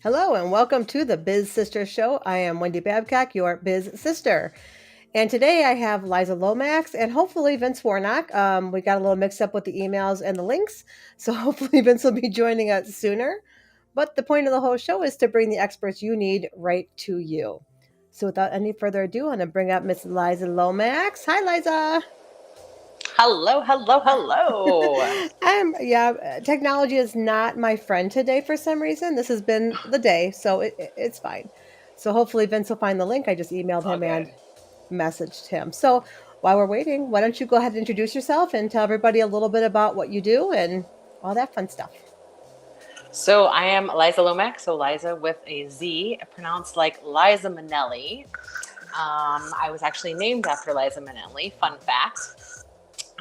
Hello and welcome to the Biz Sister Show. I am Wendy Babcock, your Biz Sister. And today I have Liza Lomax and hopefully Vince Warnock. We got a little mixed up with the emails and the links, so hopefully Vince will be joining us sooner. But the point of the whole show is to bring the experts you need right to you. So without any further ado, I'm going to bring up Miss Liza Lomax. Hi, Liza. Hello. Technology is not my friend today for some reason. This has been the day, so it's fine. So hopefully Vince will find the link. I just emailed him and messaged him. So while we're waiting, why don't you go ahead and introduce yourself and tell everybody a little bit about what you do and all that fun stuff. So I am Liza Lomax, so Liza with a Z, pronounced like Liza Minnelli. I was actually named after Liza Minnelli, fun fact.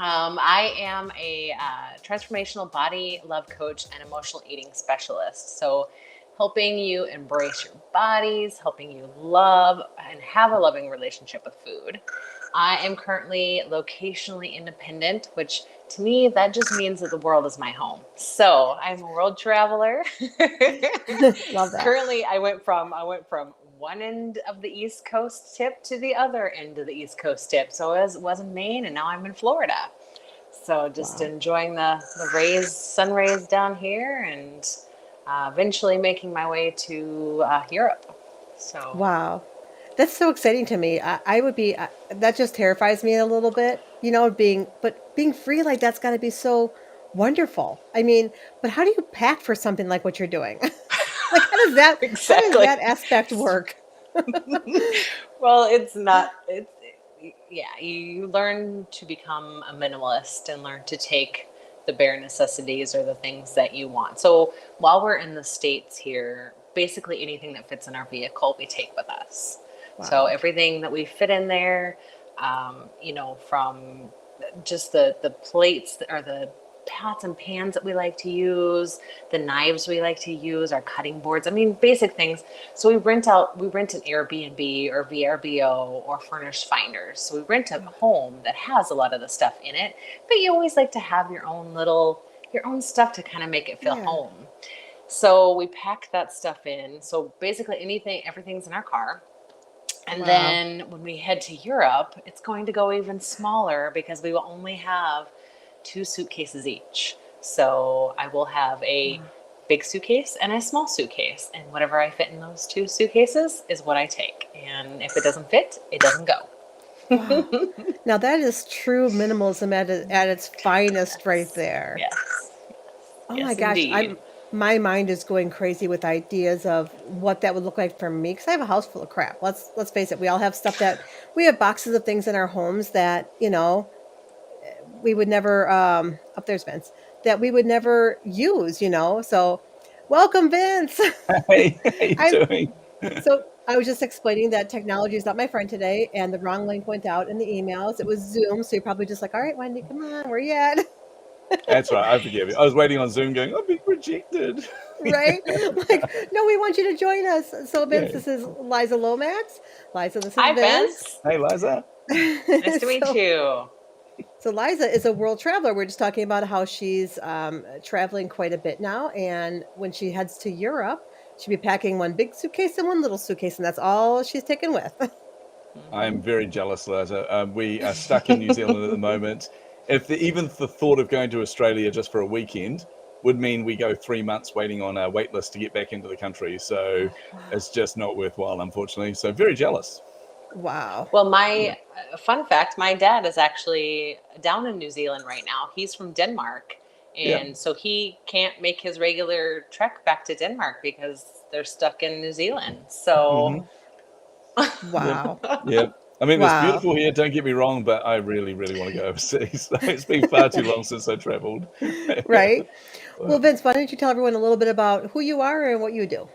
I am a transformational body love coach and emotional eating specialist. So helping you embrace your bodies, helping you love and have a loving relationship with food. I am currently locationally independent, which to me, that just means that the world is my home. So I'm a world traveler. Love that. Currently, I went from one end of the East Coast tip to the other end of the East Coast tip. So I was in Maine and now I'm in Florida. So just enjoying the sun rays down here and eventually making my way to Europe. So wow. That's so exciting to me. I would be, that just terrifies me a little bit, being free like that's got to be so wonderful. I mean, but how do you pack for something like what you're doing? Like, how does that aspect work? Well, you learn to become a minimalist and learn to take the bare necessities or the things that you want. So while we're in the States here, basically anything that fits in our vehicle, we take with us. Wow. So everything that we fit in there, from just the plates or the pots and pans that we like to use, the knives we like to use, our cutting boards. I mean, basic things. So we rent an Airbnb or VRBO or furnished finders. So we rent a home that has a lot of the stuff in it, but you always like to have your own stuff to kind of make it feel home. So we pack that stuff in. So basically everything's in our car. And then when we head to Europe, it's going to go even smaller because we will only have 2 suitcases each. So I will have a big suitcase and a small suitcase, and whatever I fit in those 2 suitcases is what I take. And if it doesn't fit, it doesn't go. Wow. Now that is true minimalism at its finest right there. Yes. Oh my gosh. My mind is going crazy with ideas of what that would look like for me, because I have a house full of crap. Let's face it. We all have we have boxes of things in our homes that, we would never, up there's Vince, that we would never use, So welcome, Vince. Hey, how you doing? So I was just explaining that technology is not my friend today, and the wrong link went out in the emails. It was Zoom, so you're probably just like, all right, Wendy, come on, where you at? That's right, I forgive you. I was waiting on Zoom going, I'm being rejected. Right? Like, no, we want you to join us. So, Vince, This is Liza Lomax. Liza, this is Hi, Vince. Hey, Liza. Nice to meet you. So Liza is a world traveler. We're just talking about how she's traveling quite a bit now. And when she heads to Europe, she'll be packing one big suitcase and one little suitcase. And that's all she's taken with. I am very jealous, Liza. We are stuck in New Zealand at the moment. Even the thought of going to Australia just for a weekend would mean we go 3 months waiting on a wait list to get back into the country. So it's just not worthwhile, unfortunately. So very jealous. Wow. Well, fun fact, my dad is actually down in New Zealand right now. He's from Denmark. And so he can't make his regular trek back to Denmark because they're stuck in New Zealand. So, wow. Yep. I mean, it's beautiful here, don't get me wrong, but I really, really want to go overseas. It's been far too long since I traveled. Right. Well, Vince, why don't you tell everyone a little bit about who you are and what you do?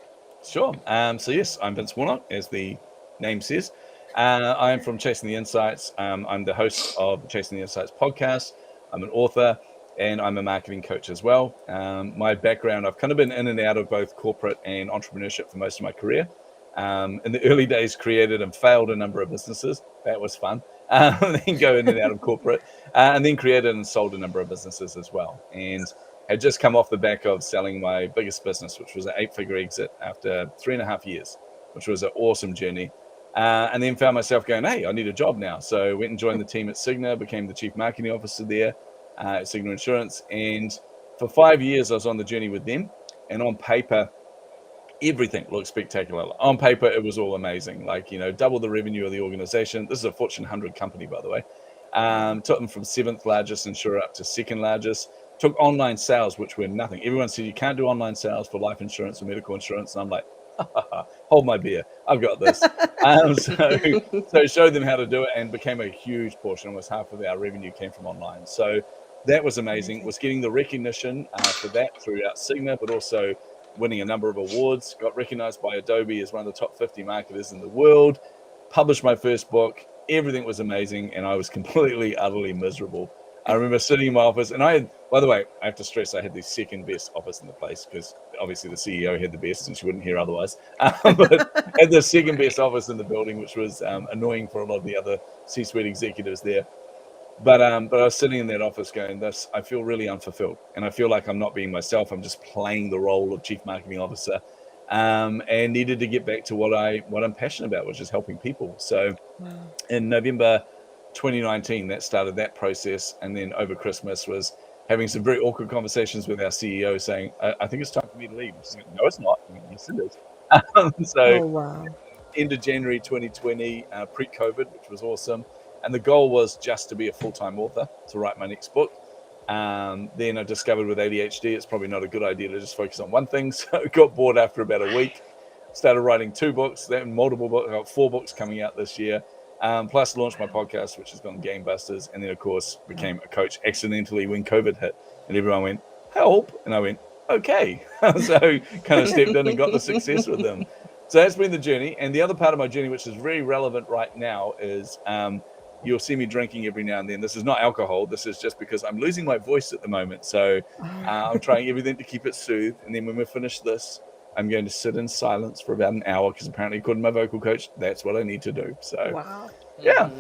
Sure. So yes, I'm Vince Warnock, as the name says. I'm from Chasing the Insights. I'm the host of the Chasing the Insights podcast. I'm an author and I'm a marketing coach as well. My background, I've kind of been in and out of both corporate and entrepreneurship for most of my career. In the early days, created and failed a number of businesses. That was fun. Then go in and out of corporate, and then created and sold a number of businesses as well. And had just come off the back of selling my biggest business, which was an 8-figure exit after 3.5 years, which was an awesome journey. And then found myself going, hey, I need a job now. So went and joined the team at Cigna, became the chief marketing officer there at Cigna Insurance. And for 5 years, I was on the journey with them. And on paper, everything looked spectacular. On paper, it was all amazing. Like, double the revenue of the organization. This is a Fortune 100 company, by the way. Took them from 7th largest insurer up to 2nd largest. Took online sales, which were nothing. Everyone said you can't do online sales for life insurance or medical insurance. And I'm like, hold my beer. I've got this. So showed them how to do it and became a huge portion. Almost half of our revenue came from online. So that was amazing. Was getting the recognition for that throughout Cigna, but also winning a number of awards. Got recognized by Adobe as one of the top 50 marketers in the world. Published my first book. Everything was amazing, and I was completely, utterly miserable. I remember sitting in my office, and by the way, I have to stress I had the second best office in the place because obviously the CEO had the best and she wouldn't hear otherwise. But had the second best office in the building, which was annoying for a lot of the other C-suite executives there. But I was sitting in that office going, I feel really unfulfilled, and I feel like I'm not being myself. I'm just playing the role of chief marketing officer, and needed to get back to what I'm passionate about, which is helping people. So in November 2019, that started that process. And then over Christmas was having some very awkward conversations with our CEO saying, I think it's time for me to leave. She's like, no, it's not. I mean, yes, it is. End of January 2020, pre-COVID, which was awesome. And the goal was just to be a full-time author, to write my next book. Then I discovered with ADHD, it's probably not a good idea to just focus on one thing. So I got bored after about a week, started writing 2 books, then multiple books. I got 4 books coming out this year. Plus launched my podcast, which has gone gangbusters. And then, of course, became a coach accidentally when COVID hit. And everyone went, help. And I went, okay. So kind of stepped in and got the success with them. So that's been the journey. And the other part of my journey, which is very relevant right now, is you'll see me drinking every now and then. This is not alcohol. This is just because I'm losing my voice at the moment. So I'm trying everything to keep it soothed. And then when we finish this, I'm going to sit in silence for about an hour because apparently, according to my vocal coach, that's what I need to do. So, wow. Yeah.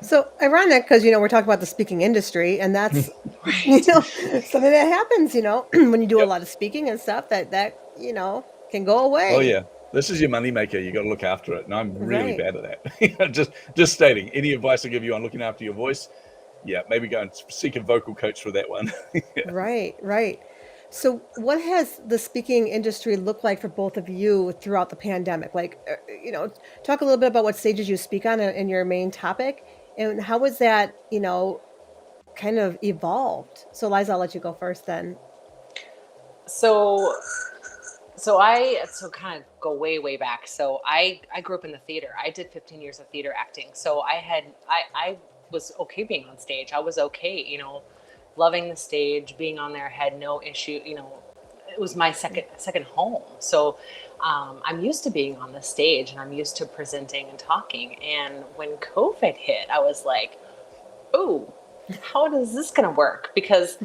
So ironic because, we're talking about the speaking industry, and that's, something that happens, when you do a lot of speaking and stuff that, can go away. Oh, yeah. This is your moneymaker. You got to look after it. And I'm really bad at that. just stating, any advice I give you on looking after your voice, maybe go and seek a vocal coach for that one. Right. So what has the speaking industry looked like for both of you throughout the pandemic? Like, talk a little bit about what stages you speak on in your main topic, and how was that, kind of evolved? So Liza, I'll let you go first then. So kind of go way back. So I grew up in the theater. I did 15 years of theater acting. So I was okay being on stage. I was okay, loving the stage, being on there, had no issue. It was my second home. So I'm used to being on the stage, and I'm used to presenting and talking. And when COVID hit, I was like, oh, how is this going to work? Because,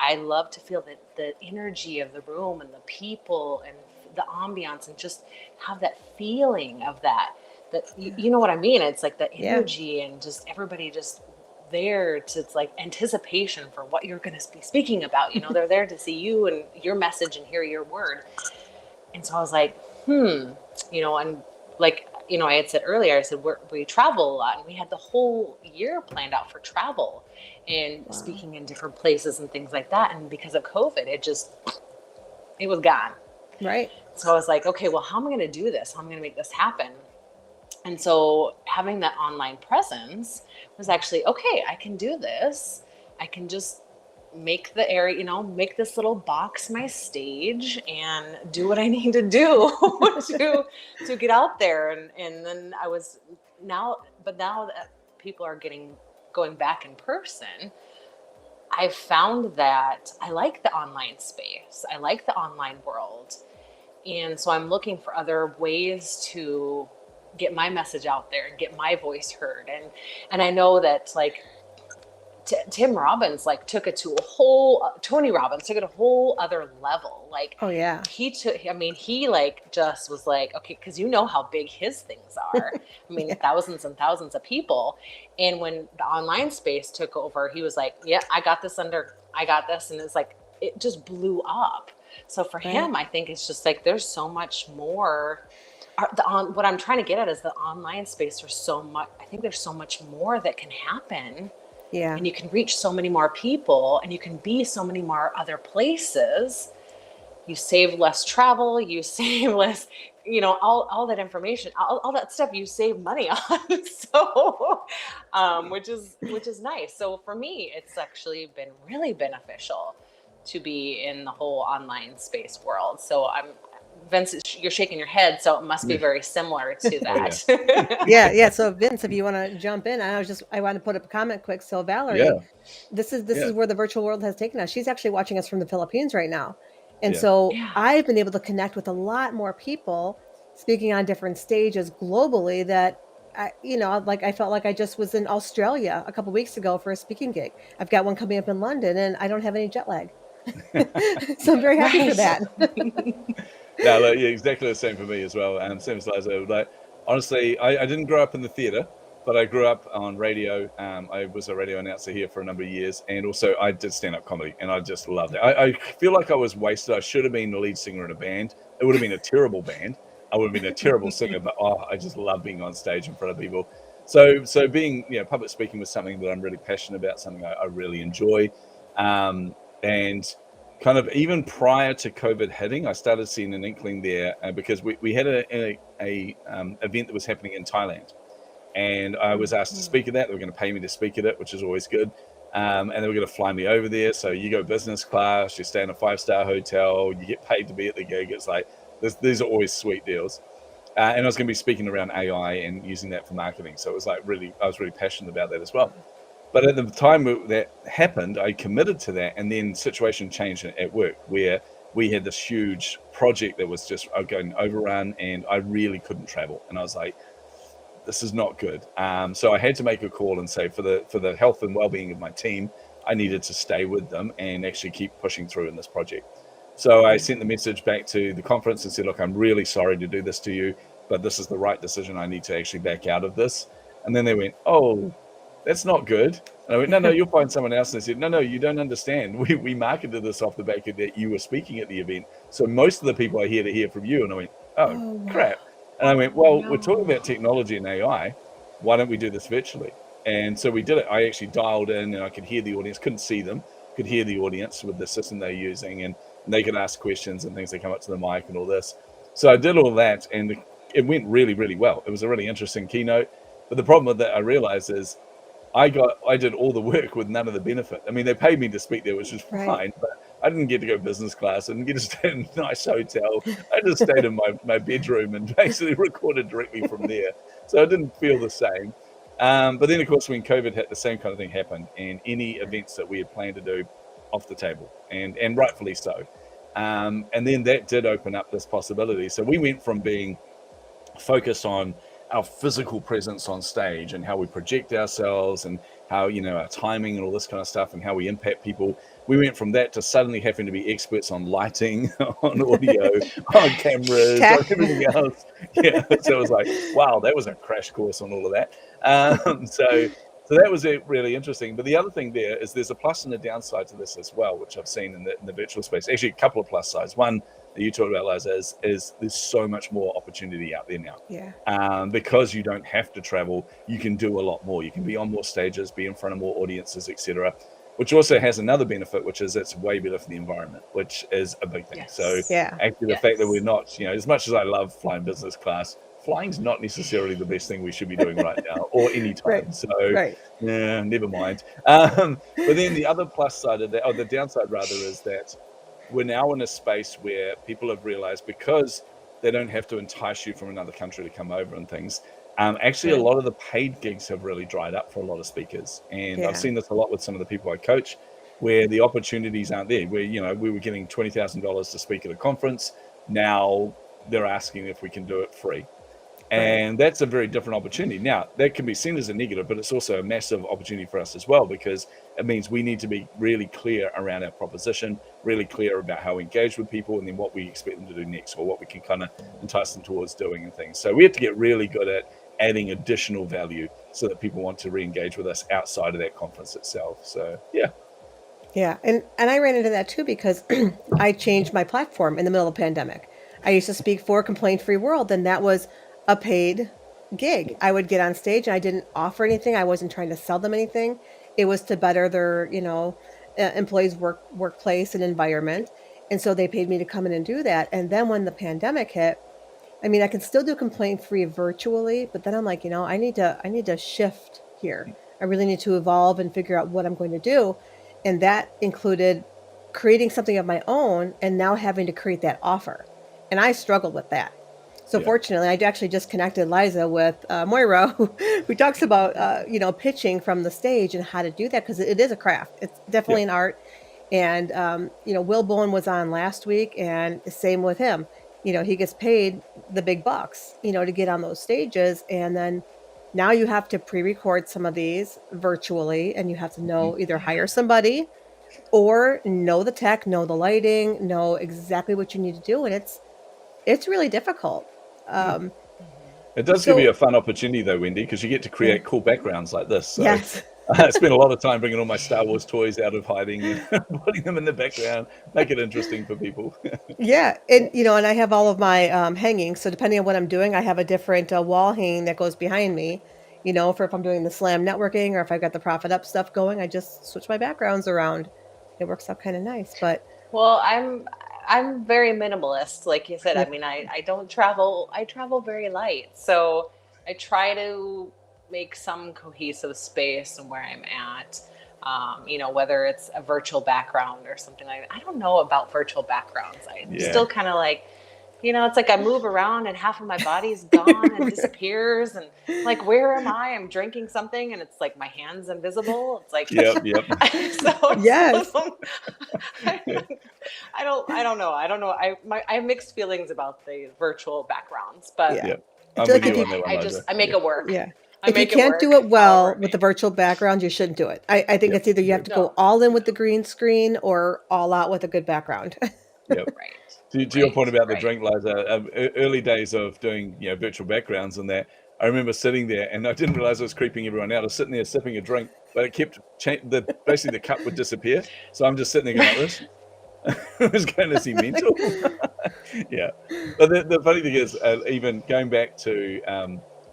I love to feel the energy of the room and the people and the ambiance, and just have that feeling of that you know what I mean? It's like the energy and just everybody just there it's like anticipation for what you're going to be speaking about. They're there to see you and your message and hear your word. And so I was like, and like, I had said earlier, I said, we travel a lot, and we had the whole year planned out for travel and speaking in different places and things like that. And because of COVID, it was gone. Right. So I was like, okay, well, how am I going to do this? How am I going to make this happen? And so having that online presence was actually, okay, I can do this. I can just make the area, make this little box my stage and do what I need to do to get out there. And then now that people are going back in person, I've found that I like the online space. I like the online world. And so I'm looking for other ways to get my message out there and get my voice heard. And I know that, like, Tim Robbins like took it to a whole Tony Robbins took it a whole other level. Like Oh yeah. he like just was like, okay, because you know how big his things are. I mean, Yeah. thousands and thousands of people. And when the online space took over, he was like, yeah, I got this. And it's like, it just blew up. So for him, I think it's just like, there's so much more. What I'm trying to get at is the online space. I think there's so much more that can happen. Yeah. And you can reach so many more people, and you can be so many more other places. You save less travel, you save less, all that information, all that stuff you save money on. So, which is nice. So for me, it's actually been really beneficial to be in the whole online space world. So Vince, you're shaking your head, so it must be very similar to that. Yeah. So Vince, if you want to jump in, I want to put up a comment quick. So Valerie, this is where the virtual world has taken us. She's actually watching us from the Philippines right now. And so Yeah. I've been able to connect with a lot more people speaking on different stages globally that I felt like I just was in Australia a couple weeks ago for a speaking gig. I've got one coming up in London and I don't have any jet lag. So I'm very happy for that. Yeah, look, exactly the same for me as well. Same as Liza. Like, honestly, I didn't grow up in the theater, but I grew up on radio. I was a radio announcer here for a number of years, and also I did stand-up comedy, and I just loved it. I feel like I was wasted. I should have been the lead singer in a band. It would have been a terrible band. I would have been a terrible singer, but I just love being on stage in front of people. So being, public speaking was something that I'm really passionate about, something I really enjoy, and kind of even prior to COVID hitting, I started seeing an inkling there because we had a event that was happening in Thailand, and I was asked to speak at that. They were going to pay me to speak at it, which is always good, and they were going to fly me over there. So you go business class, you stay in a 5-star hotel, you get paid to be at the gig. It's like these are always sweet deals. And I was going to be speaking around AI and using that for marketing. So it was like I was really passionate about that as well. But at the time that happened, I committed to that, and then situation changed at work where we had this huge project that was just going overrun, and I really couldn't travel. And I was like, this is not good. So I had to make a call and say, for the health and well-being of my team, I needed to stay with them and actually keep pushing through in this project. So I sent the message back to the conference and said, look, I'm really sorry to do this to you, but this is the right decision. I need to actually back out of this. And then they went, oh, that's not good. And I went, no, you'll find someone else. And they said, no, you don't understand. We marketed this off the back of that you were speaking at the event. So most of the people are here to hear from you. And I went, oh crap. And I went, well, we're talking about technology and AI. Why don't we do this virtually? And so we did it. I actually dialed in and I could hear the audience, couldn't see them, could hear the audience with the system they're using. And they could ask questions and things. They come up to the mic and all this. So I did all that, and it went really, really well. It was a really interesting keynote. But the problem with that, I realized, is I did all the work with none of the benefit. I mean, they paid me to speak there, which was fine, but I didn't get to go business class. I didn't get to stay in a nice hotel. I just stayed in my bedroom and basically recorded directly from there. So I didn't feel the same. But then, of course, when COVID hit, the same kind of thing happened, and any events that we had planned to do, off the table, and rightfully so. And then that did open up this possibility. So we went from being focused on our physical presence on stage and how we project ourselves and how, our timing and all this kind of stuff and how we impact people. We went from that to suddenly having to be experts on lighting, on audio, on cameras, on everything else. Yeah. So it was like, wow, that was a crash course on all of that. So that was really interesting. But the other thing there is there's a plus and a downside to this as well, which I've seen in the virtual space. Actually, a couple of plus sides. One that you talked about, Liza, is there's so much more opportunity out there now. Yeah. Because you don't have to travel, you can do a lot more. You can be on more stages, be in front of more audiences, etc. Which also has another benefit, which is it's way better for the environment, which is a big thing. Yes. So actually the fact that we're not, as much as I love flying business class, flying's not necessarily the best thing we should be doing right now or any time. Yeah, never mind. But then the other plus side of that, or the downside rather, is that we're now in a space where people have realized, because they don't have to entice you from another country to come over and things, actually a lot of the paid gigs have really dried up for a lot of speakers. And I've seen this a lot with some of the people I coach, where the opportunities aren't there, where, we were getting $20,000 to speak at a conference. Now they're asking if we can do it free. Right. And that's a very different opportunity. Now, that can be seen as a negative, but it's also a massive opportunity for us as well, because it means we need to be really clear around our proposition, really clear about how we engage with people, and then what we expect them to do next, or what we can kind of entice them towards doing and things. So we have to get really good at adding additional value so that people want to re-engage with us outside of that conference itself. So yeah. Yeah, and I ran into that too because I changed my platform in the middle of the pandemic. I used to speak for Complaint Free World, and that was a paid gig. I would get on stage, and I didn't offer anything. I wasn't trying to sell them anything. It was to better their, employees' workplace and environment. And so they paid me to come in and do that. And then when the pandemic hit, I mean, I can still do complaint free virtually, but then I'm like, I need to shift here. I really need to evolve and figure out what I'm going to do. And that included creating something of my own and now having to create that offer. And I struggled with that. So Yeah. fortunately, I actually just connected Liza with Moira, who talks about, pitching from the stage and how to do that because it is a craft. It's definitely Yeah. an art. And, Will Bowen was on last week, and same with him. He gets paid the big bucks, to get on those stages. And then now you have to pre-record some of these virtually, and you have to know either hire somebody or know the tech, know the lighting, know exactly what you need to do. And it's really difficult. Um, It does give you so a fun opportunity though, Wendy, because you get to yeah, create cool backgrounds like this. So yes. I spent a lot of time bringing all my Star Wars toys out of hiding and putting them in the background, make it interesting for people. Yeah, and I have all of my hangings. So depending on what I'm doing, I have a different wall hanging that goes behind me. For if I'm doing the slam networking or if I've got the profit up stuff going, I just switch my backgrounds around. It works out kind of nice. But Well, I'm very minimalist, like you said. yeah, I mean, I don't travel. I travel very light, so I try to make some cohesive space and where I'm at. Whether it's a virtual background or something like that. I don't know about virtual backgrounds. I'm Yeah. still kind of like, it's like I move around and half of my body's gone and disappears, and like, where am I? I'm drinking something and it's like my hand's invisible. It's like, Yep. yes, I don't know. I don't know. I have mixed feelings about the virtual backgrounds, but yeah. Yep. I I'm feel with like you on that one, I Liza. make Yeah. it work. yeah, I if you make it can't do work it however well it with the may. virtual background, you shouldn't do it. I think Yep. it's either you have to go No. all in with the green screen or all out with a good background. Yep. Right. To your point about the Right. drink, Liza, early days of doing virtual backgrounds and that, I remember sitting there and I didn't realize I was creeping everyone out. I was sitting there sipping a drink, but it kept basically the cup would disappear. So I'm just sitting there going like this. It was going to see mental. Yeah, but the funny thing is, even going back to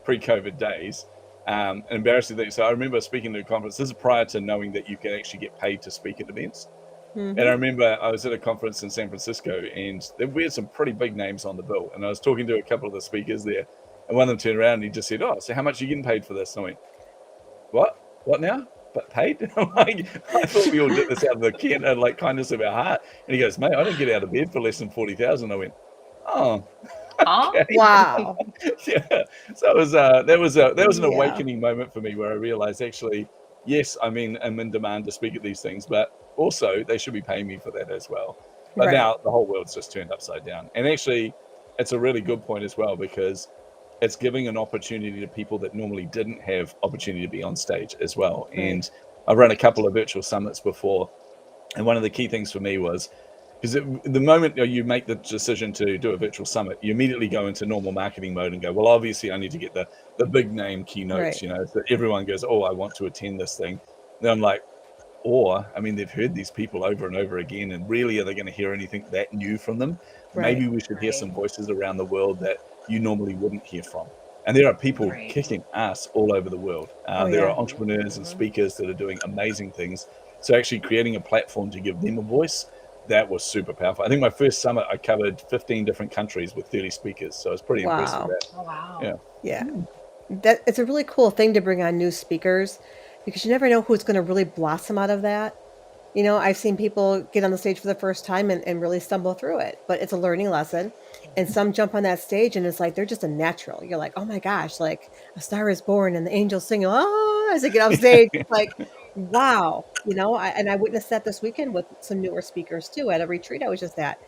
pre-COVID days, an embarrassing thing. So I remember speaking to a conference. This is prior to knowing that you can actually get paid to speak at events. And I remember I was at a conference in San Francisco, and we had some pretty big names on the bill. And I was talking to a couple of the speakers there, and one of them turned around and he just said, "Oh, so how much are you getting paid for this?" And I went, "What? What now? But paid?" I'm like, I thought we all did this out of the like kindness of our heart. And he goes, "Mate, I don't get out of bed for less than 40,000." I went, "Oh, Huh? okay." Wow. Yeah. So it was that was an Yeah. awakening moment for me where I realized actually, yes, I'm in demand to speak at these things, but also they should be paying me for that as well. But Right. now the whole world's just turned upside down. And actually, it's a really good point as well, because it's giving an opportunity to people that normally didn't have opportunity to be on stage as well. Right. And I've run a couple of virtual summits before, and one of the key things for me was, because the moment you make the decision to do a virtual summit, you immediately go into normal marketing mode and go, well, obviously I need to get the big name keynotes, Right. so everyone goes, oh, I want to attend this thing. Then I'm like, I mean, they've heard these people over and over again, and really, are they going to hear anything that new from them? Right. Maybe we should hear Right. some voices around the world that you normally wouldn't hear from. And there are people Right. kicking ass all over the world. Oh, There yeah. are entrepreneurs and speakers that are doing amazing things. So actually creating a platform to give them a voice, that was super powerful. I think my first summit, I covered 15 different countries with 30 speakers. So I was pretty impressed with Wow. that. Oh wow. Yeah. Yeah. That it's a really cool thing to bring on new speakers because you never know who's going to really blossom out of that. I've seen people get on the stage for the first time and really stumble through it, but it's a learning lesson. And some jump on that stage and it's like they're just a natural. You're like, oh my gosh, like a star is born and the angels sing as they get off stage. It's like, wow. And I witnessed that this weekend with some newer speakers too at a retreat I was just at.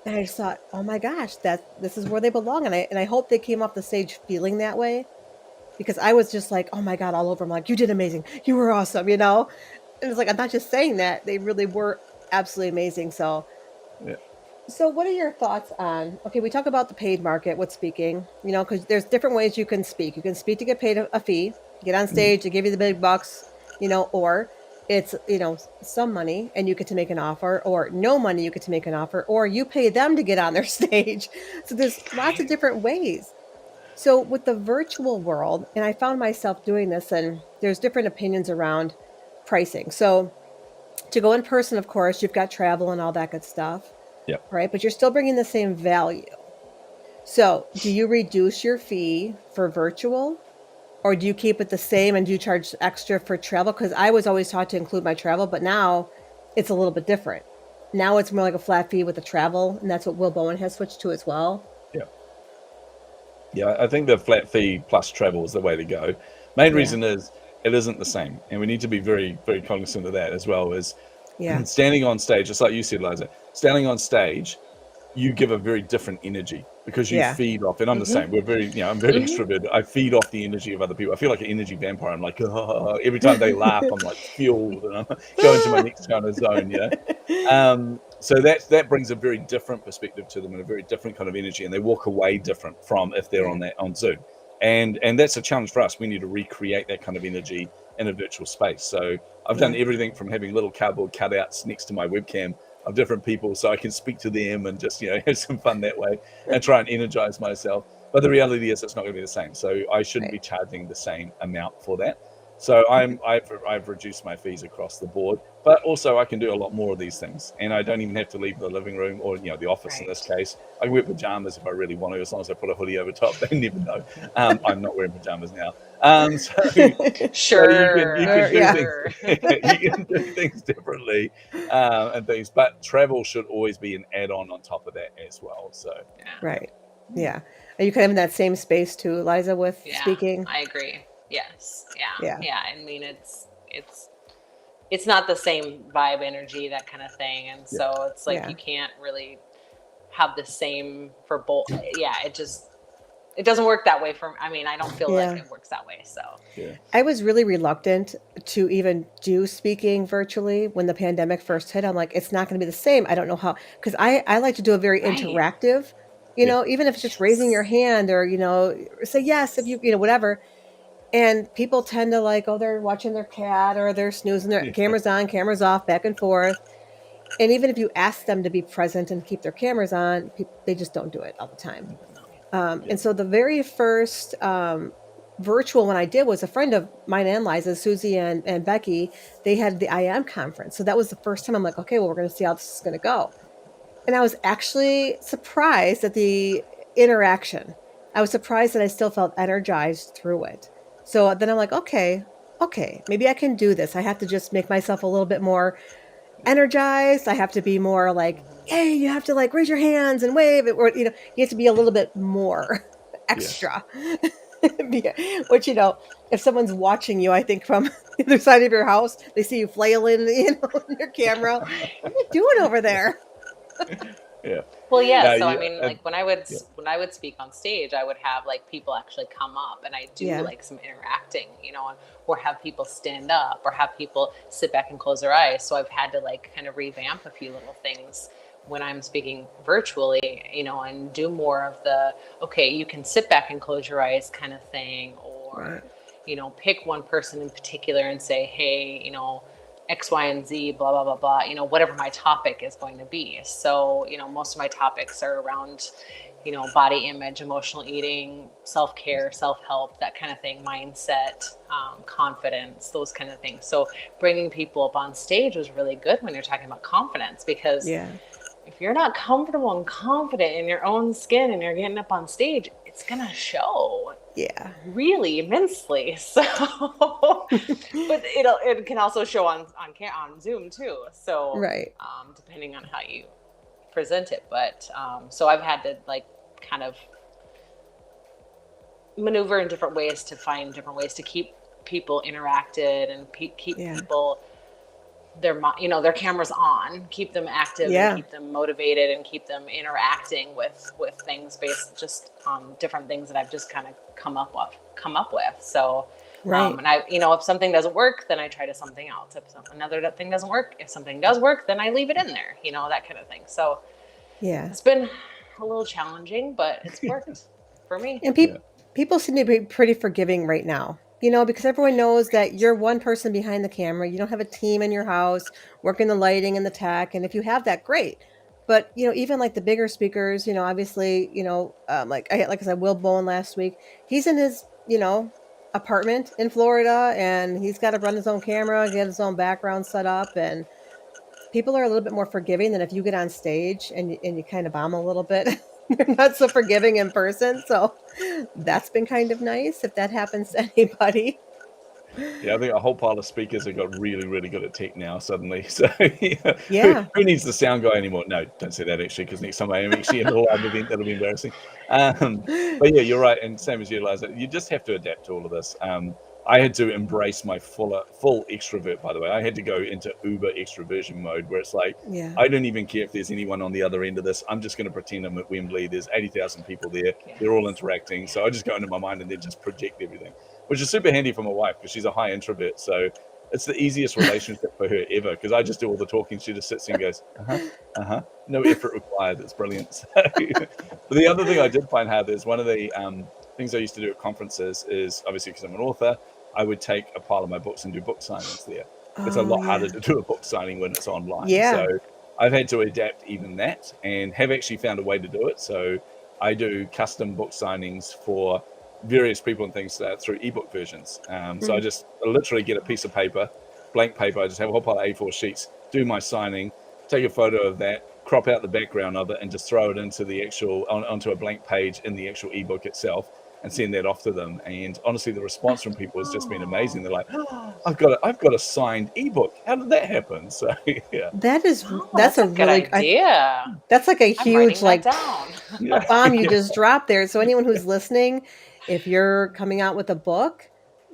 And I just thought, oh my gosh, this is where they belong. And I hope they came off the stage feeling that way, because I was just like, oh my God, all over. I'm like, you did amazing. You were awesome, you know? And it's like, I'm not just saying that. They really were absolutely amazing. Yeah. So what are your thoughts on, okay, we talk about the paid market with speaking, you know, because there's different ways you can speak. You can speak to get paid a fee, get on Mhm. stage to give you the big bucks, you know, or it's, you know, some money and you get to make an offer, or no money, you get to make an offer, or you pay them to get on their stage. So there's lots of Right. different ways. So with the virtual world, and I found myself doing this, and there's different opinions around pricing. So to go in person, of course, you've got travel and all that good stuff, Yeah. right? But you're still bringing the same value. So do you reduce your fee for virtual, or do you keep it the same and do you charge extra for travel? Because I was always taught to include my travel, but now it's a little bit different. Now it's more like a flat fee with the travel, and that's what Will Bowen has switched to as well. Yeah. Yeah, I think the flat fee plus travel is the way to go. Main Yeah. reason is it isn't the same, and we need to be very, very cognizant of that as well. Is Yeah. standing on stage, just like you said, Liza, standing on stage, you give a very different energy because you Yeah. feed off. And I'm the Hmm. same. We're very, I'm very Hmm. extroverted. I feed off the energy of other people. I feel like an energy vampire. I'm like, oh, every time they laugh, I'm like fueled, and I'm go into my next kind of zone. So that brings a very different perspective to them and a very different kind of energy, and they walk away different from if they're Yeah. on Zoom. And that's a challenge for us. We need to recreate that kind of energy in a virtual space. So I've done Yeah. everything from having little cardboard cutouts next to my webcam of different people so I can speak to them and just have some fun that way and try and energize myself. But the reality is it's not going to be the same. So I shouldn't Right. be charging the same amount for that. So I've reduced my fees across the board, but also I can do a lot more of these things, and I don't even have to leave the living room or the office in this Right. case. I can wear pajamas if I really want to, as long as I put a hoodie over top. They never know. I'm not wearing pajamas now. So you Sure. can Or, do yeah. things Sure. you can do things differently and things, but travel should always be an add-on top of that as well. So Yeah. Right. Yeah. Are you kind of in that same space too, Liza, with Yeah. speaking? I agree. Yes. Yeah. Yeah. Yeah. I mean, it's not the same vibe, energy, that kind of thing, and yeah, so it's like Yeah. you can't really have the same for both. Yeah. It doesn't work that way for. I mean, I don't feel like Yeah. it works that way. So. yeah, I was really reluctant to even do speaking virtually when the pandemic first hit. I'm like, it's not going to be the same. I don't know how, because I like to do a very Right. interactive, you yeah, know, even if it's just raising your Yes. hand or, you know, say yes if you know, whatever. And people tend to like, oh, they're watching their cat or they're snoozing, their yeah, cameras on, cameras off, back and forth. And even if you ask them to be present and keep their cameras on, they just don't do it all the time. No. yeah, And so the very first virtual one I did was a friend of mine and Liza, Susie and Becky. They had the IM conference. So that was the first time I'm like, okay, well, we're going to see how this is going to go. And I was actually surprised at the interaction. I was surprised that I still felt energized through it. So then I'm like, okay, maybe I can do this. I have to just make myself a little bit more energized. I have to be more like, Hmm. hey, you have to like raise your hands and wave it, or you have to be a little bit more yeah, extra. Which if someone's watching you, I think from the other side of your house, they see you flailing, in your camera. What are you doing over there? yeah. Well, yeah. No, So I you, mean, like when I would yeah, when I would speak on stage, I would have like people actually come up, and I do Yeah, like some interacting, or have people stand up, or have people sit back and close their eyes. So I've had to like kind of revamp a few little things when I'm speaking virtually, and do more of the okay, you can sit back and close your eyes kind of thing, or right. pick one person in particular and say, hey, X, Y, and Z, blah, blah, blah, blah, whatever my topic is going to be. So, most of my topics are around, body image, emotional eating, self-care, self-help, that kind of thing, mindset, confidence, those kind of things. So bringing people up on stage was really good when you're talking about confidence, because Yeah, if you're not comfortable and confident in your own skin and you're getting up on stage, it's going to show yeah, really immensely. So, but it can also show on Zoom too. So, right. depending on how you present it, but so I've had to like kind of maneuver in different ways to find different ways to keep people interacted and keep Yeah, people their cameras on, keep them active and Yeah. keep them motivated and keep them interacting with things based just on different things that I've just kind of come up with. So, Right. and I, if something doesn't work, then I try to something else. If another thing doesn't work, if something does work, then I leave it in there, that kind of thing. So Yeah. it's been a little challenging, but it's worked for me. And Yeah. people seem to be pretty forgiving right now, because everyone knows that you're one person behind the camera. You don't have a team in your house working the lighting and the tech. And if you have that, great. But, even like the bigger speakers, obviously, like I said, Will Bowen last week, he's in his, apartment in Florida, and he's got to run his own camera, get his own background set up. And people are a little bit more forgiving than if you get on stage and you kind of bomb a little bit. You're not so forgiving in person. So that's been kind of nice if that happens to anybody. Yeah, I think a whole pile of speakers have got really, really good at tech now suddenly. So who, Yeah. who needs the sound guy anymore? No, don't say that actually, because next time I am actually in a live event, that'll be embarrassing. But yeah, you're right. And same as you, Liza, you just have to adapt to all of this. I had to embrace my full extrovert, by the way. I had to go into uber extroversion mode where it's like, Yeah. I don't even care if there's anyone on the other end of this. I'm just going to pretend I'm at Wembley. There's 80,000 people there. Yes. They're all interacting. So I just go into my mind and then just project everything, which is super handy for my wife because she's a high introvert. So it's the easiest relationship for her ever because I just do all the talking. She just sits and goes, no effort required. It's brilliant. So, but the other thing I did find hard is one of the things I used to do at conferences is obviously because I'm an author, I would take a pile of my books and do book signings there. It's a lot harder to do a book signing when it's online. Yeah. So I've had to adapt even that and have actually found a way to do it. So I do custom book signings for various people and things through ebook versions. So I just literally get a piece of paper, blank paper. I just have a whole pile of A4 sheets, do my signing, take a photo of that, crop out the background of it, and just throw it into the actual onto a blank page in the actual ebook itself, and send that off to them. And honestly, the response from people has just been amazing. They're like, oh, I've got a signed ebook. How did that happen? So yeah, That's That's a a good really idea. that's like a I'm huge writing that down. yeah. a bomb you just dropped there. So anyone who's listening, if you're coming out with a book,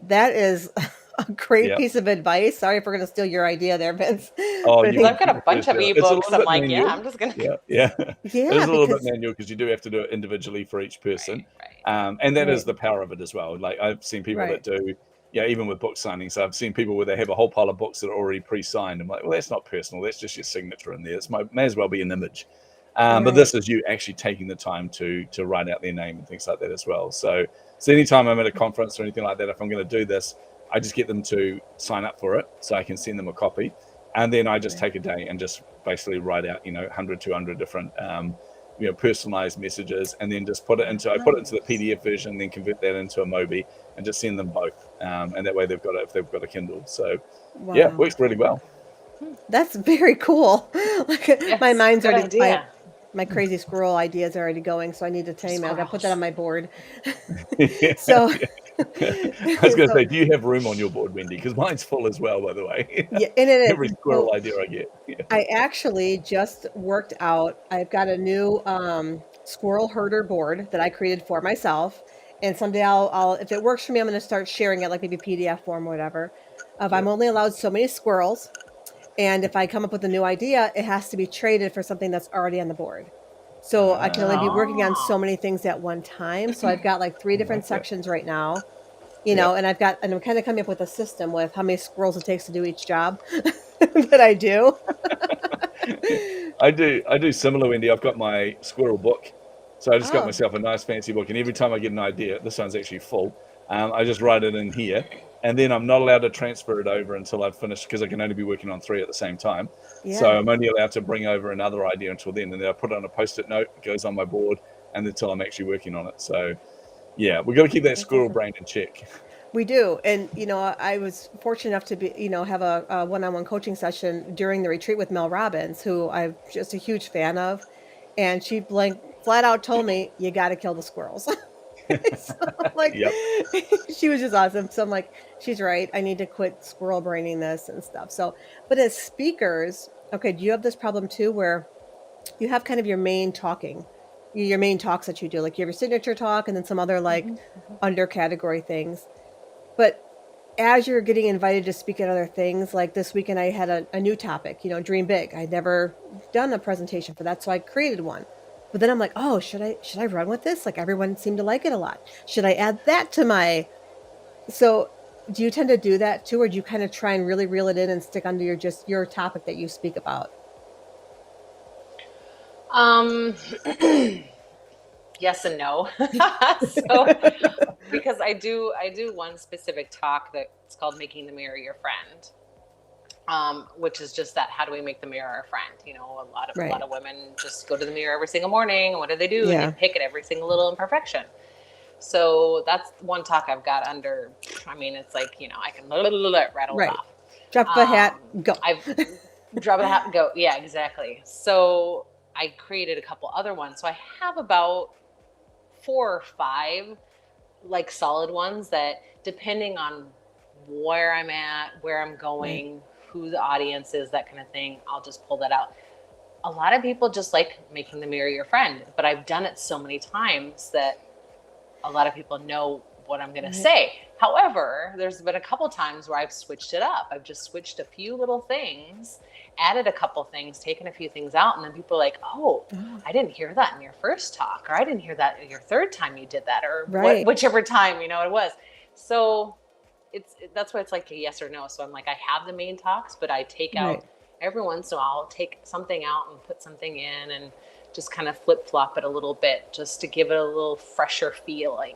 that is a great Yeah. piece of advice. Sorry if we're going to steal your idea there, Vince. Oh, But I you think, I've got a bunch of it's a ebooks. little I'm bit like, manual. yeah, I'm just gonna. Yeah. It yeah, is a little bit because manual because you do have to do it individually for each person. Right. And that is Right. the power of it as well. Like I've seen people Right. that do, even with book signings, I've seen people where they have a whole pile of books that are already pre-signed. I'm like, well, that's not personal. That's just your signature in there. It's may as well be an image. But Right. this is you actually taking the time to write out their name and things like that as well. So anytime I'm at a conference or anything like that, if I'm going to do this, I just get them to sign up for it so I can send them a copy. And then I just take a day and just basically write out, 100, 200 different, personalized messages, and then just put it into the PDF version, then convert that into a Mobi and just send them both. And that way they've got it if they've got a Kindle. So yeah, it Wow. works really well. That's very cool. Like Yes, my mind's good already idea. my crazy squirrel idea is already going, so I need to tell you, man, I gotta put that on my board. Yeah, So I was going to so say, do you have room on your board, Wendy? Because mine's full as well, by the way. yeah, and it Every is. squirrel So idea I get. Yeah. I actually just worked out. I've got a new squirrel herder board that I created for myself. And someday I'll if it works for me, I'm going to start sharing it, like maybe PDF form or whatever. I'm only allowed so many squirrels. And if I come up with a new idea, it has to be traded for something that's already on the board. So I can only be working on so many things at one time. So I've got like 3 different sections right now, and I'm kind of coming up with a system with how many squirrels it takes to do each job that I do. I do similar, Wendy. I've got my squirrel book. So I just got Oh, myself a nice fancy book. And every time I get an idea, this one's actually full, I just write it in here. And then I'm not allowed to transfer it over until I've finished, because I can only be working on 3 at the same time. yeah. So I'm only allowed to bring over another idea until then. And then I put it on a Post-it note, it goes on my board, and until I'm actually working on it. So yeah, we've got to keep that squirrel awesome. brain in check. We do. And, I was fortunate enough to be, have a one-on-one coaching session during the retreat with Mel Robbins, who I'm just a huge fan of. And she flat out told me, you got to kill the squirrels. So I'm like, Yep. she was just awesome. So I'm like, she's right. I need to quit squirrel braining this and stuff. So, but as speakers, okay, do you have this problem too, where you have kind of your main talks that you do, like you have your signature talk and then some other like under category things. But as you're getting invited to speak at other things, like this weekend, I had a new topic, dream big. I'd never done a presentation for that, so I created one. But then I'm like, oh, should I run with this? Like everyone seemed to like it a lot. Should I add that to my? So, do you tend to do that too, or do you kind of try and really reel it in and stick under your topic that you speak about? Yes and no. So, because I do one specific talk that's called "Making the Mirror Your Friend," which is just that. How do we make the mirror our friend? A lot of women just go to the mirror every single morning. And what do? Yeah. And they pick at every single little imperfection. So that's one talk I've got under. I mean, it's like I can rattle it off. Drop the hat, go. I've drop the hat, go. Yeah, exactly. So I created a couple other ones. So I have about 4 or 5 like solid ones that, depending on where I'm at, where I'm going, who the audience is, that kind of thing, I'll just pull that out. A lot of people just like making the mirror your friend, but I've done it so many times that a lot of people know what I'm going to say. However, there's been a couple times where I've switched it up. I've just switched a few little things, added a couple things, taken a few things out, and then people are like, oh, I didn't hear that in your first talk, or I didn't hear that in your third time you did that, or whichever time it was. So that's why it's like a yes or no. So I'm like, I have the main talks, but I take out every once in a while, I'll take something out and put something in, and just kind of flip-flop it a little bit just to give it a little fresher feeling.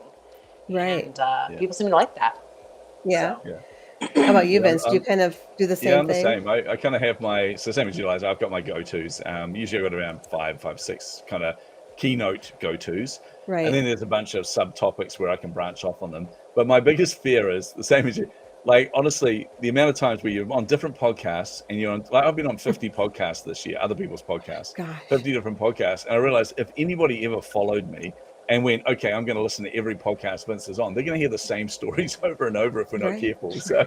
And people seem to like that. Yeah. How about you, Vince? Do you kind of do the same thing? I'm the same. I kind of have same as you, Liza. I've got my go-tos. Usually I've got around 5, 6 kind of keynote go-tos. And then there's a bunch of subtopics where I can branch off on them. But my biggest fear is the same as you. Like, honestly, the amount of times where you're on different podcasts and you're on, like, I've been on 50 podcasts this year, other people's podcasts, 50 different podcasts. And I realized if anybody ever followed me and went, okay, I'm going to listen to every podcast Vince is on, they're going to hear the same stories over and over if we're not careful. So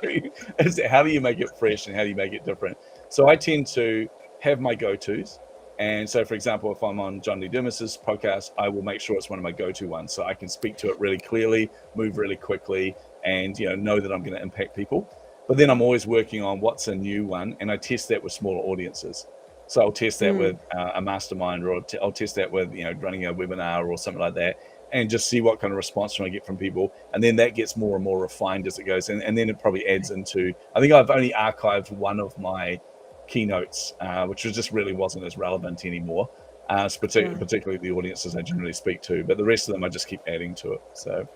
how do you make it fresh and how do you make it different? So I tend to have my go-tos. And so, for example, if I'm on John Lee Dumas's podcast, I will make sure it's one of my go-to ones so I can speak to it really clearly, move really quickly, and know that I'm going to impact people. But then I'm always working on what's a new one, and I test that with smaller audiences. So I'll test that with a mastermind, or I'll test that with running a webinar or something like that, and just see what kind of response I get from people. And then that gets more and more refined as it goes, and then it probably adds into. I think I've only archived one of my keynotes, which just really wasn't as relevant anymore, particularly the audiences I generally speak to. But the rest of them I just keep adding to it. So.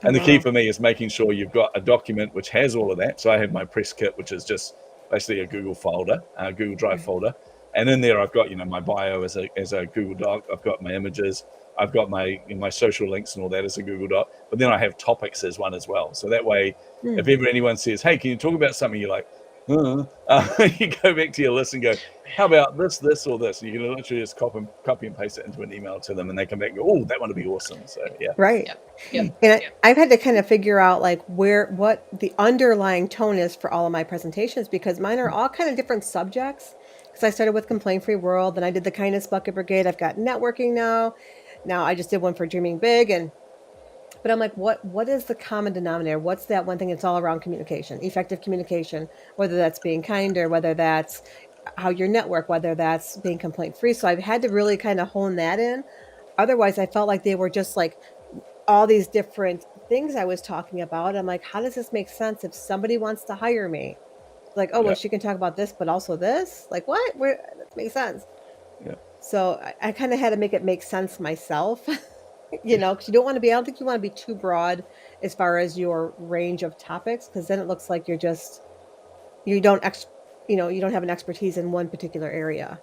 And the key for me is making sure you've got a document which has all of that. So I have my press kit, which is just basically a Google folder, a Google Drive folder. And in there, I've got, my bio as a Google Doc. I've got my images. I've got my social links and all that as a Google Doc. But then I have topics as one as well. So that way, if ever anyone says, hey, can you talk about something, you're like, you go back to your list and go, how about this, or this? You can literally just copy and paste it into an email to them, and they come back and go, oh, that one would be awesome. So And I've had to kind of figure out like what the underlying tone is for all of my presentations, because mine are all kind of different subjects. Because I started with Complaint Free World, then I did the Kindness Bucket Brigade. I've got networking now. Now I just did one for Dreaming Big, but I'm like, what is the common denominator? What's that one thing? It's all around communication, effective communication, whether that's being kind or whether that's how you network, whether that's being complaint free. So I've had to really kind of hone that in. Otherwise, I felt like they were just like all these different things I was talking about. I'm like, how does this make sense if somebody wants to hire me? Like, oh, well, she can talk about this, but also this? Like, what? That makes sense. Yeah. So I kind of had to make it make sense myself. Because you don't want to be, I don't think you want to be too broad as far as your range of topics, because then it looks like you don't have an expertise in one particular area.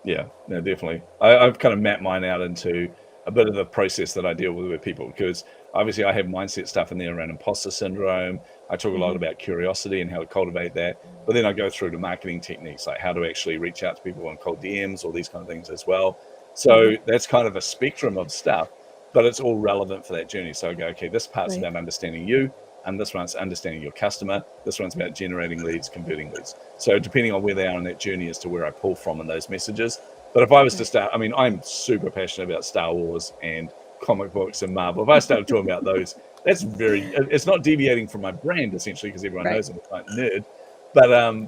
Yeah, no, definitely. I've kind of mapped mine out into a bit of the process that I deal with people, because obviously I have mindset stuff in there around imposter syndrome. I talk a lot about curiosity and how to cultivate that, but then I go through to marketing techniques, like how to actually reach out to people on cold DMs, all these kind of things as well. So that's kind of a spectrum of stuff, but it's all relevant for that journey. So I go, okay, this part's about understanding you, and this one's understanding your customer. This one's about generating leads, converting leads. So depending on where they are in that journey as to where I pull from in those messages. But if I was to start, I'm super passionate about Star Wars and comic books and Marvel. If I started talking about those, that's very, it's not deviating from my brand essentially, because everyone Right. knows I'm a giant nerd,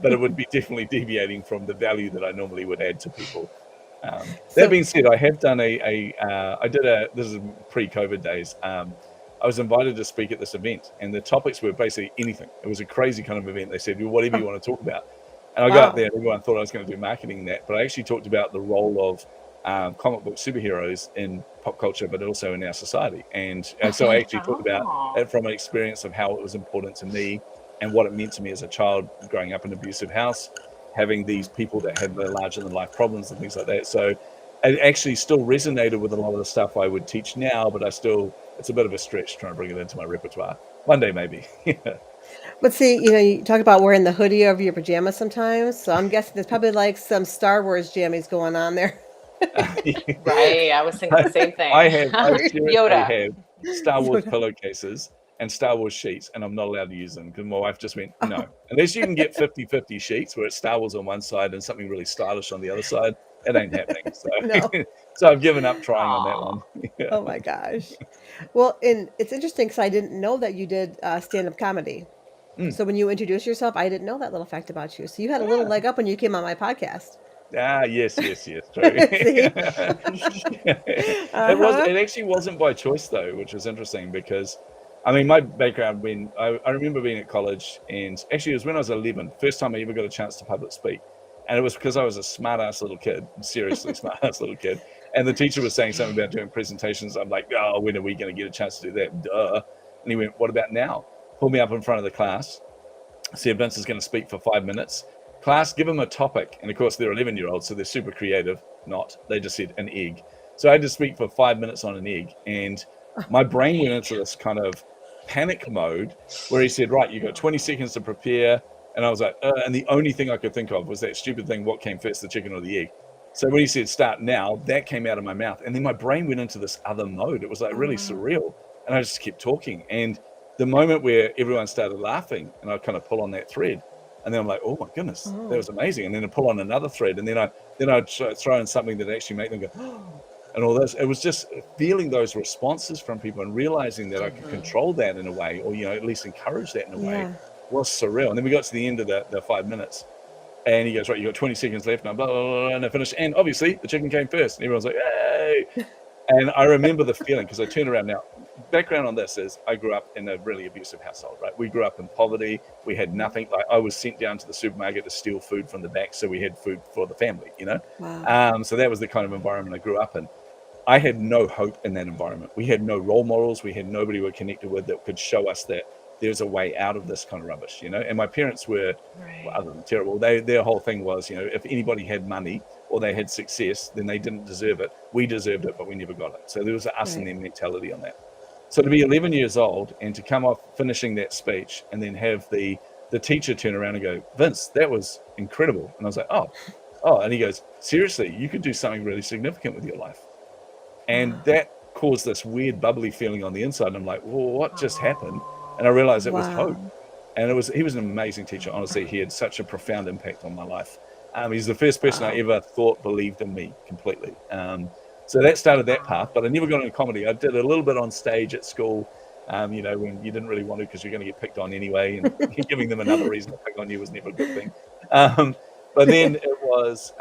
but it would be definitely deviating from the value that I normally would add to people. That So, being said, I have done this is pre-COVID days. I was invited to speak at this event, and the topics were basically anything. It was a crazy kind of event. They said, well, whatever you want to talk about. And I got up wow. there, and everyone thought I was going to do marketing in that, but I actually talked about the role of comic book superheroes in pop culture, but also in our society. And so I actually talked about Oh. it from an experience of how it was important to me and what it meant to me as a child growing up in an abusive house, having these people that had the larger than life problems and things like that. So it actually still resonated with a lot of the stuff I would teach now, but it's a bit of a stretch trying to bring it into my repertoire. One day, maybe. But see, you talk about wearing the hoodie over your pajamas sometimes. So I'm guessing there's probably like some Star Wars jammies going on there. Right. I was thinking the same thing. I seriously Yoda. have Star Wars Yoda. pillowcases and Star Wars sheets, and I'm not allowed to use them because my wife just went, no. Oh, Unless you can get 50-50 sheets where it's Star Wars on one side and something really stylish on the other side, it ain't happening. So, no. so I've given up trying on that Aw. one. Yeah. Oh my gosh. Well, and it's interesting because I didn't know that you did stand-up comedy. Mm. So when you introduced yourself, I didn't know that little fact about you. So you had a little leg up when you came on my podcast. Yes, true. See? Uh-huh. It actually wasn't by choice though, which was interesting because, I mean, my background when I remember being at college, and actually it was when I was 11, first time I ever got a chance to public speak, and it was because I was a smart ass little kid, seriously smart ass little kid, and the teacher was saying something about doing presentations. I'm like, oh, when are we going to get a chance to do that? Duh. And he went, what about now? Pulled me up in front of the class. See, Vince is going to speak for 5 minutes. Class, give them a topic. And of course, they're 11-year-olds, so they're super creative. Not. They just said an egg. So I had to speak for 5 minutes on an egg. And my brain went into this kind of panic mode where he said, right, you got 20 seconds to prepare. And I was like, and the only thing I could think of was that stupid thing, what came first, the chicken or the egg? So when he said start now, that came out of my mouth. And then my brain went into this other mode. It was like Oh, really wow. surreal. And I just kept talking. And the moment where everyone started laughing and I kind of pull on that thread, and then I'm like, oh my goodness, that Oh, was amazing. And then I pull on another thread, and then I'd throw in something that actually made them go, and all this. It was just feeling those responses from people and realizing that I could control that in a way, or at least encourage that in a way, yeah. was surreal. And then we got to the end of the 5 minutes, and he goes, right, you got 20 seconds left, and I'm blah, blah, blah, and I finished. And obviously the chicken came first, and everyone's like, hey. And I remember the feeling, because I turned around now. Background on this is I grew up in a really abusive household, right? We grew up in poverty. We had nothing. Like, I was sent down to the supermarket to steal food from the back so we had food for the family, Wow. So that was the kind of environment I grew up in. I had no hope in that environment. We had no role models. We had nobody we were connected with that could show us that there's a way out of this kind of rubbish, And my parents were, well, Right. other than terrible, their whole thing was, if anybody had money or they had success, then they didn't deserve it. We deserved it, but we never got it. So there was an us and Right. them mentality on that. So to be 11 years old and to come off finishing that speech and then have the teacher turn around and go, Vince, that was incredible. And I was like, oh. And he goes, seriously, you could do something really significant with your life. And Wow. that caused this weird bubbly feeling on the inside. And I'm like, well, what just happened? And I realized it was hope. Wow. And he was an amazing teacher. Honestly, he had such a profound impact on my life. He's the first person I Wow. ever thought believed in me completely. So that started that path, but I never got into comedy. I did a little bit on stage at school, when you didn't really want to because you're going to get picked on anyway, and giving them another reason to pick on you was never a good thing. But then it was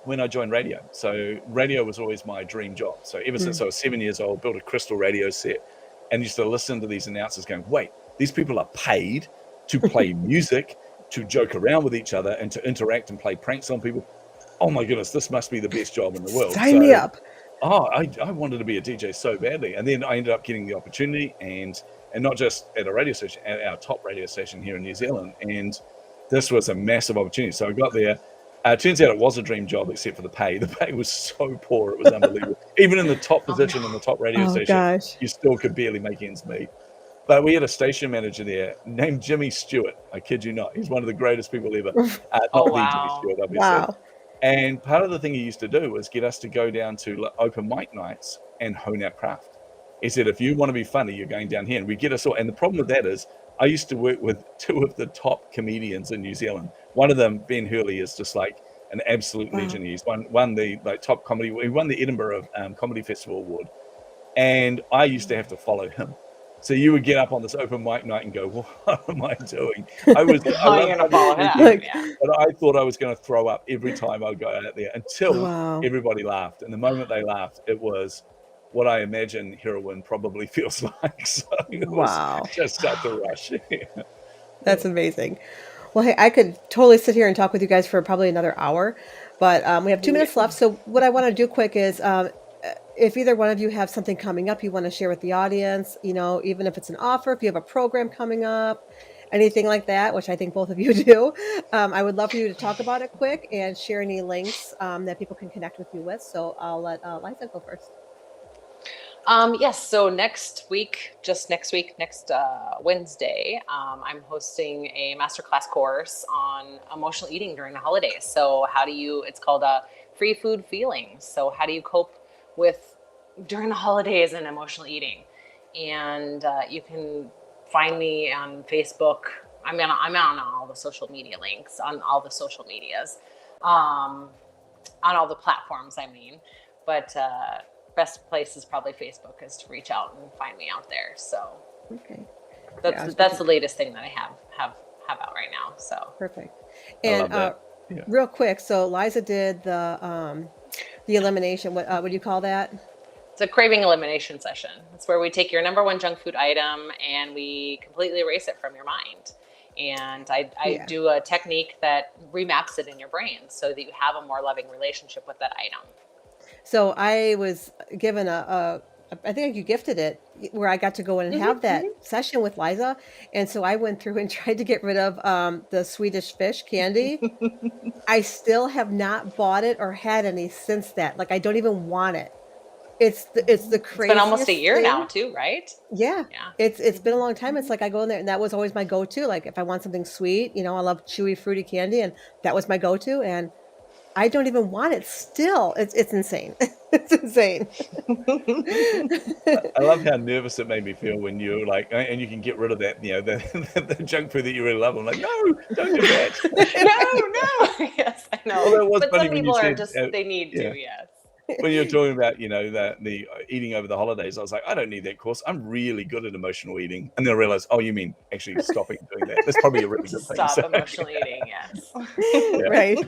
when I joined radio. So radio was always my dream job. So ever since I was 7 years old, built a crystal radio set and used to listen to these announcers going, wait, these people are paid to play music, to joke around with each other, and to interact and play pranks on people. Oh my goodness, this must be the best job in the world. Sign me up. I wanted to be a DJ so badly. And then I ended up getting the opportunity, and not just at a radio station, at our top radio station here in New Zealand. And this was a massive opportunity. So I got there. Turns out it was a dream job, except for the pay. The pay was so poor, it was unbelievable. Even in the top position in the top radio Oh station, gosh. you still could barely make ends meet. But we had a station manager there named Jimmy Stewart. I kid you not. He's one of the greatest people ever. Not Oh, the Jimmy wow. Stewart, obviously. Wow. And part of the thing he used to do was get us to go down to open mic nights and hone our craft. He said, if you want to be funny, you're going down here. And we get us all. And the problem with that is I used to work with two of the top comedians in New Zealand. One of them, Ben Hurley, is just like an absolute Wow. legend. He's won the top comedy. He won the Edinburgh Comedy Festival Award. And I used to have to follow him. So you would get up on this open mic night and go, what am I doing? I How are you gonna follow him? Yeah. but I thought I was going to throw up every time I go out there until Wow. everybody laughed. And the moment they laughed, it was what I imagine heroin probably feels like. So it Wow. was just such a rush. That's amazing. Well, hey, I could totally sit here and talk with you guys for probably another hour, but we have 2 minutes left. So what I want to do quick is if either one of you have something coming up you want to share with the audience, even if it's an offer, if you have a program coming up, anything like that, which I think both of you do, I would love for you to talk about it quick and share any links that people can connect with you with. So I'll let Liza go first. Yes. So next Wednesday, I'm hosting a masterclass course on emotional eating during the holidays. So it's called Free Food Feelings. So how do you cope with during the holidays and emotional eating? And you can find me on Facebook. I'm on all the social media links, on all the social medias, on all the platforms, but best place is probably Facebook, is to reach out and find me out there. So Okay. that's the latest thing that I have out right now. So Perfect. I And love that. Yeah. real quick, so Liza did the elimination. What do you call that? it's a craving elimination session. It's where we take your number one junk food item and we completely erase it from your mind. And I Yeah. do a technique that remaps it in your brain so that you have a more loving relationship with that item. So I was given I think you gifted it, where I got to go in and have that session with Liza. And so I went through and tried to get rid of the Swedish fish candy. I still have not bought it or had any since that. Like, I don't even want it. It's the It's craziest been almost a year thing. now too, right? Yeah. Yeah. It's been a long time. It's like I go in there, and that was always my go-to. Like, if I want something sweet, I love chewy, fruity candy, and that was my go-to. And I don't even want it still. It's insane. It's insane. I love how nervous it made me feel when you were like, and you can get rid of that, the junk food that you really love. I'm like, no, don't do that. No. Yes, I know. Although it was But funny some when you people are said, just, they need yeah. to, yes. When you're talking about, the eating over the holidays, I was like, I don't need that course. I'm really good at emotional eating. And then I realized, oh, you mean actually stopping doing that. That's probably a really To good thing. stop So, emotional eating, yes. Right.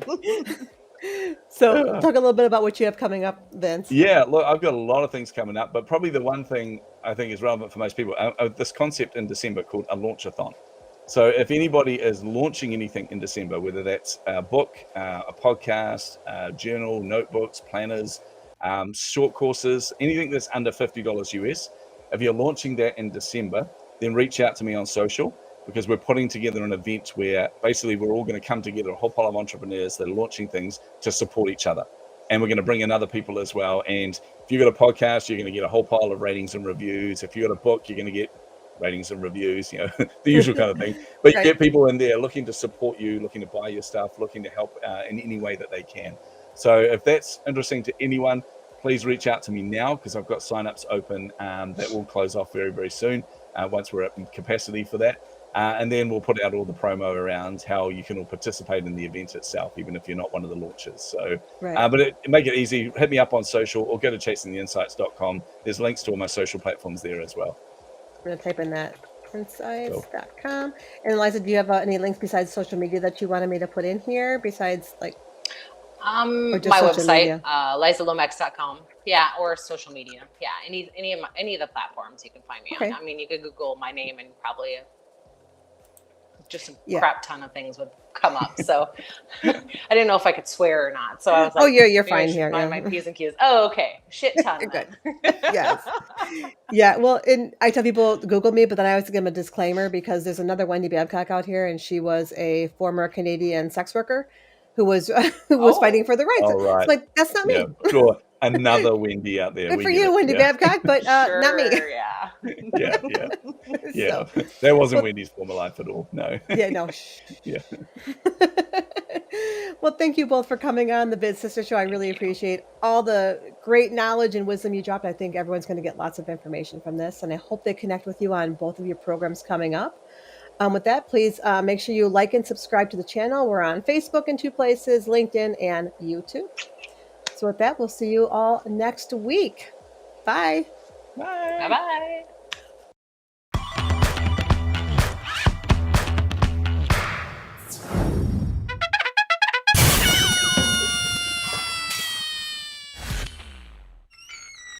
So talk a little bit about what you have coming up, Vince. yeah, look, I've got a lot of things coming up, but probably the one thing I think is relevant for most people, this concept in December called a launch-a-thon. So if anybody is launching anything in December, whether that's a book, a podcast, a journal, notebooks, planners, short courses, anything that's under $50 US, if you're launching that in December, then reach out to me on social, because we're putting together an event where basically we're all going to come together, a whole pile of entrepreneurs that are launching things to support each other. And we're going to bring in other people as well. And if you've got a podcast, you're going to get a whole pile of ratings and reviews. If you've got a book, you're going to get ratings and reviews, the usual kind of thing. But you get people in there looking to support you, looking to buy your stuff, looking to help in any way that they can. So if that's interesting to anyone, please reach out to me now, because I've got signups open that will close off very, very soon once we're at capacity for that. And then we'll put out all the promo around how you can all participate in the event itself, even if you're not one of the launchers. So, but make it easy. Hit me up on social or go to chasingtheinsights.com. There's links to all my social platforms there as well. I'm going to type in that, insights.com. And Liza, do you have any links besides social media that you wanted me to put in here, besides like my website, LizaLomax.com. Yeah, or social media. Yeah, any of the platforms you can find me on. I mean, you could Google my name and probably just a crap ton of things would come up. So I didn't know if I could swear or not. So I was like, oh, you're fine here. Mind my P's and Q's. Oh, okay. Shit ton. Good. Yes. Yeah. Well, and I tell people Google me, but then I always give them a disclaimer, because there's another Wendy Babcock out here, and she was a former Canadian sex worker who was fighting for the rights. Oh, right. It's like, that's not me. Yeah, sure. Another Wendy out there. Good for you, Wendy Babcock, but not me. Yeah. So. That wasn't Wendy's former life at all. No. Yeah, no. Yeah. Well, thank you both for coming on the BIZ Sister Show. I really appreciate all the great knowledge and wisdom you dropped. I think everyone's going to get lots of information from this, and I hope they connect with you on both of your programs coming up. With that, please make sure you like and subscribe to the channel. We're on Facebook in 2 places, LinkedIn and YouTube. So with that, we'll see you all next week. Bye. Bye. Bye-bye.